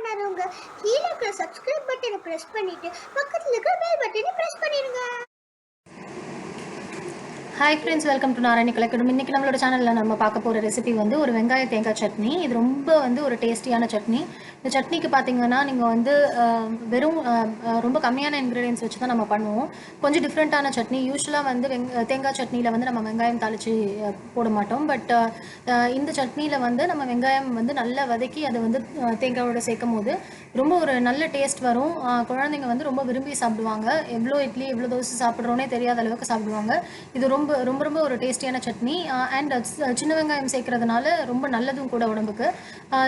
பண்ணாதவங்க கீழே இருக்கிற சப்ஸ்கிரைப் பட்டனை பிரஸ் பண்ணிட்டு பக்கத்துல இருக்கிற பெல் பட்டனை பிரஸ் பண்ணிருங்க. Hi friends, welcome to Narayani Kalaikoodam. இன்றைக்கி நம்மளோட சேனலில் நம்ம பார்க்க போகிற ரெசிபி வந்து ஒரு வெங்காய தேங்காய் சட்னி. இது ரொம்ப ஒரு டேஸ்டியான சட்னி. இந்த சட்னிக்கு பார்த்தீங்கன்னா நீங்கள் வந்து வெறும் ரொம்ப கம்மியான இன்க்ரீடியன்ஸ் வச்சு தான் நம்ம பண்ணுவோம். கொஞ்சம் டிஃப்ரெண்ட்டான சட்னி. யூஸ்வலாக வந்து தேங்காய் சட்னியில் வந்து நம்ம வெங்காயம் தாளித்து போட மாட்டோம். பட் இந்த சட்னியில் வந்து நம்ம வெங்காயம் வந்து நல்லா வதக்கி அதை வந்து தேங்காயோட சேர்க்கும் போது ரொம்ப ஒரு நல்ல டேஸ்ட் வரும். குழந்தைங்க வந்து ரொம்ப விரும்பி சாப்பிடுவாங்க. எவ்வளோ இட்லி எவ்வளோ தோசை சாப்பிட்றோன்னே தெரியாத அளவுக்கு சாப்பிடுவாங்க. இது ரொம்ப ரொம்ப ரொம்ப ஒரு டேஸ்டியான சட்னி. அண்ட் சின்ன வெங்காயம் சேர்க்கறதுனால ரொம்ப நல்லதும் கூட உடம்புக்கு.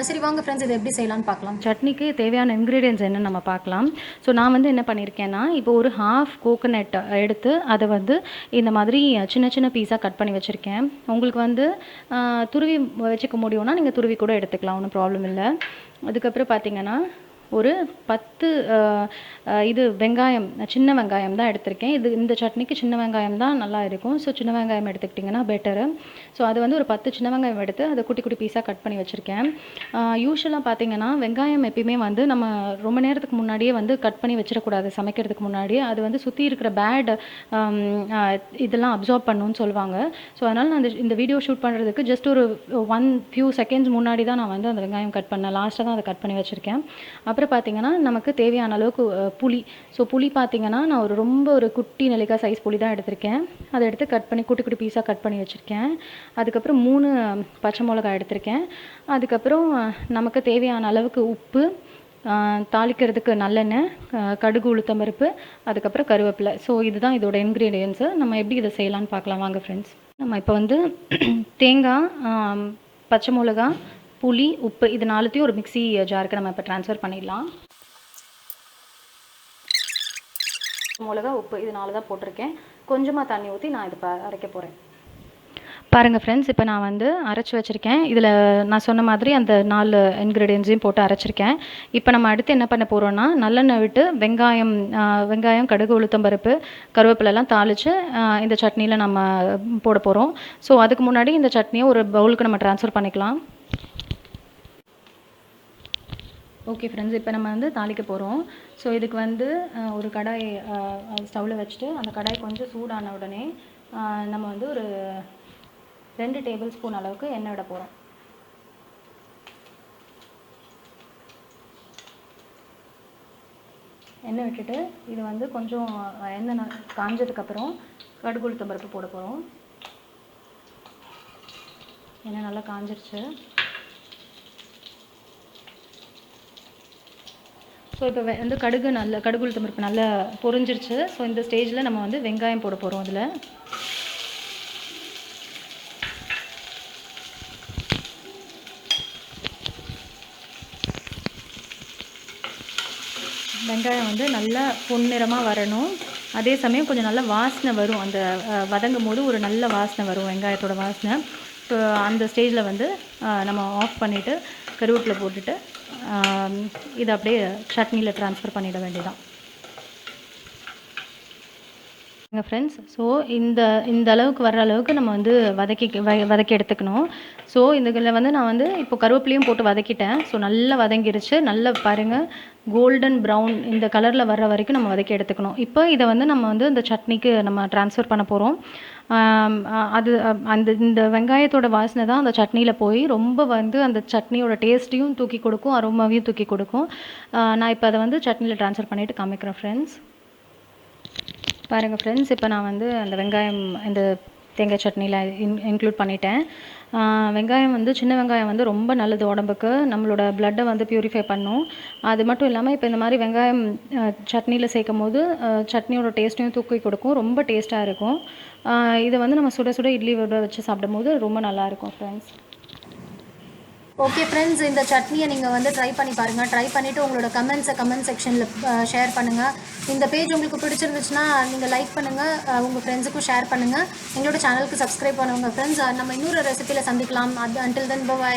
சரி வாங்க ஃப்ரெண்ட்ஸ், இதை எப்படி செய்யலாம்னு பார்க்கலாம். சட்னிக்கு தேவையான இன்க்ரீடியன்ஸ் என்னன்னு நம்ம பார்க்கலாம். ஸோ நான் வந்து என்ன பண்ணியிருக்கேன்னா, இப்போ ஒரு ஹாஃப் கோகோனட் எடுத்து அதை வந்து இந்த மாதிரி சின்ன சின்ன பீஸாக கட் பண்ணி வச்சுருக்கேன். உங்களுக்கு வந்து துருவி வச்சுக்க முடியும்னா நீங்கள் துருவி கூட எடுத்துக்கலாம், ஒன்றும் ப்ராப்ளம் இல்லை. அதுக்கப்புறம் பார்த்தீங்கன்னா ஒரு 10 இது வெங்காயம், சின்ன வெங்காயம் தான் எடுத்திருக்கேன். இந்த சட்னிக்கு சின்ன வெங்காயம் தான் நல்லா இருக்கும். ஸோ சின்ன வெங்காயம் எடுத்துக்கிட்டிங்கன்னா பெட்டரு. ஸோ அது வந்து ஒரு 10 சின்ன வெங்காயம் எடுத்து அதை குட்டி குட்டி பீஸாக கட் பண்ணி வச்சுருக்கேன். யூஸ்வலாக பார்த்தீங்கன்னா வெங்காயம் எப்பயுமே வந்து நம்ம ரொம்ப நேரத்துக்கு முன்னாடியே வந்து கட் பண்ணி வச்சிடக்கூடாது. சமைக்கிறதுக்கு முன்னாடியே அது வந்து சுற்றி இருக்கிற பேட் இதெல்லாம் அப்சார்ப் பண்ணணும்னு சொல்லுவாங்க. ஸோ அதனால் நான் இந்த வீடியோ ஷூட் பண்ணுறதுக்கு ஜஸ்ட் ஒரு ஃபியூ செகண்ட்ஸ் முன்னாடி தான் நான் வந்து அந்த வெங்காயம் கட் பண்ணேன். லாஸ்ட்டாக தான் அதை கட் பண்ணி வச்சுருக்கேன். அப்புறம் பார்த்திங்கன்னா நமக்கு தேவையான அளவுக்கு புளி. ஸோ புளி பார்த்திங்கன்னா நான் ஒரு குட்டி நெல்லிக்காய் சைஸ் புளி தான் எடுத்திருக்கேன். அதை எடுத்து கட் பண்ணி குட்டி குட்டி பீஸாக கட் பண்ணி வச்சுருக்கேன். அதுக்கப்புறம் 3 பச்சை மிளகாய் எடுத்திருக்கேன். அதுக்கப்புறம் நமக்கு தேவையான அளவுக்கு உப்பு, தாளிக்கிறதுக்கு நல்லெண்ணெய், கடுகு, உளுத்தம்பருப்பு, அதுக்கப்புறம் கருவேப்பிலை. ஸோ இதுதான் இதோட இன்க்ரீடியன்ஸு. நம்ம எப்படி இதை செய்யலான்னு பார்க்கலாம் வாங்க ஃப்ரெண்ட்ஸ். நம்ம இப்போ வந்து தேங்காய், பச்சை மிளகா, புளி, உப்பு இது 4த்தையும் ஒரு மிக்ஸி ஜாருக்கு நம்ம இப்போ ட்ரான்ஸ்ஃபர் பண்ணிடலாம். மிளகா, உப்பு இது 4 தான் போட்டிருக்கேன். கொஞ்சமாக தண்ணி ஊற்றி நான் இது அரைக்க போகிறேன். பாருங்கள் ஃப்ரெண்ட்ஸ், இப்போ நான் வந்து அரைச்சி வச்சுருக்கேன். இதில் நான் சொன்ன மாதிரி அந்த 4 இன்க்ரீடியன்ஸையும் போட்டு அரைச்சிருக்கேன். இப்போ நம்ம அடுத்து என்ன பண்ண போகிறோன்னா, நல்லெண்ணெய் விட்டு வெங்காயம், கடுகு, உளுத்தம்பருப்பு, கருவேப்பிலெல்லாம் தாளித்து இந்த சட்னியில் நம்ம போட போகிறோம். ஸோ அதுக்கு முன்னாடி இந்த சட்னியை ஒரு பவுலுக்கு நம்ம ட்ரான்ஸ்ஃபர் பண்ணிக்கலாம். ஓகே ஃப்ரெண்ட்ஸ், இப்போ நம்ம வந்து தாளிக்க போகிறோம். ஸோ இதுக்கு வந்து ஒரு கடாய் ஸ்டவ்வில் வச்சுட்டு அந்த கடாய் கொஞ்சம் சூடான உடனே நம்ம வந்து ஒரு 2 டேபிள் ஸ்பூன் அளவுக்கு எண்ணெய் விட போகிறோம். எண்ணெய் விட்டுட்டு இது வந்து கொஞ்சம் எண்ணெய் காஞ்சதுக்கப்புறம் கடுகு, உளுத்தம் பருப்பு போட போகிறோம். எண்ணெய் நல்லா காஞ்சிருச்சு. ஸோ இப்போ வந்து கடுகு உளுத்தம் பருப்பு நல்லா பொரிஞ்சிருச்சு. ஸோ இந்த ஸ்டேஜில் நம்ம வந்து வெங்காயம் போட போகிறோம். அதில் வெங்காயம் வந்து நல்லா பொன்னிறமாக வரணும். அதே சமயம் கொஞ்சம் நல்ல வாசனை வரும். அந்த வதங்கும் போது ஒரு நல்ல வாசனை வரும், வெங்காயத்தோட வாசனை. ஸோ அந்த ஸ்டேஜில் வந்து நம்ம ஆஃப் பண்ணிவிட்டு கருவேப்பிலை போட்டுட்டு இதை அப்படியே சட்னியில் ட்ரான்ஸ்ஃபர் பண்ணிட வேண்டியதான் ஃப்ரெண்ட்ஸ். ஸோ இந்த அளவுக்கு வர்ற அளவுக்கு நம்ம வந்து வதக்கி எடுத்துக்கணும். ஸோ இதில் வந்து நான் வந்து இப்போ கருவேப்பிலையும் போட்டு வதக்கிட்டேன். ஸோ நல்லா வதங்கிருச்சு. நல்லா பாருங்கள், கோல்டன் ப்ரௌன் இந்த கலரில் வர்ற வரைக்கும் நம்ம வதக்கி எடுத்துக்கணும். இப்போ இதை வந்து நம்ம வந்து இந்த சட்னிக்கு நம்ம ட்ரான்ஸ்ஃபர் பண்ண போகிறோம். இந்த வெங்காயத்தோட வாசனை தான் அந்த சட்னியில் போய் ரொம்ப வந்து அந்த சட்னியோட டேஸ்ட்டையும் தூக்கி கொடுக்கும், அரோமாவையும் தூக்கி கொடுக்கும். நான் இப்போ அதை வந்து சட்னியில் ட்ரான்ஸ்ஃபர் பண்ணிவிட்டு காமிக்கிறேன் ஃப்ரெண்ட்ஸ். பாருங்கள் ஃப்ரெண்ட்ஸ், இப்போ நான் வந்து அந்த வெங்காயம் இந்த தேங்காய் சட்னியில் இன்க்ளூட் பண்ணிட்டேன். வெங்காயம் வந்து சின்ன வெங்காயம் வந்து ரொம்ப நல்லது உடம்புக்கு. நம்மளோட பிளட்டை வந்து ப்யூரிஃபை பண்ணும். அது மட்டும் இல்லாமல் இப்போ இந்த மாதிரி வெங்காயம் சட்னியில் சேர்க்கும் போது சட்னியோட டேஸ்ட்டையும் தூக்கி கொடுக்கும். ரொம்ப டேஸ்ட்டாக இருக்கும். இதை வந்து நம்ம சுட சுட இட்லியோட வச்சு சாப்பிடும் போது ரொம்ப நல்லாயிருக்கும் ஃப்ரெண்ட்ஸ். ஓகே ஃப்ரெண்ட்ஸ், இந்த சட்னியை நீங்கள் வந்து ட்ரை பண்ணி பாருங்கள். ட்ரை பண்ணிவிட்டு உங்களோட கமெண்ட் செக்ஷனில் ஷேர் பண்ணுங்கள். இந்த பேஜ் உங்களுக்கு பிடிச்சிருந்துச்சுன்னா நீங்கள் லைக் பண்ணுங்கள், உங்கள் ஃப்ரெண்ட்ஸுக்கும் ஷேர் பண்ணுங்கள். எங்களோட சேனலுக்கு சப்ஸ்கிரைப் பண்ணுங்கள் ஃப்ரெண்ட்ஸ். நம்ம இன்னொரு ரெசிபியில் சந்திக்கலாம். அது அன்டில் தென் பை.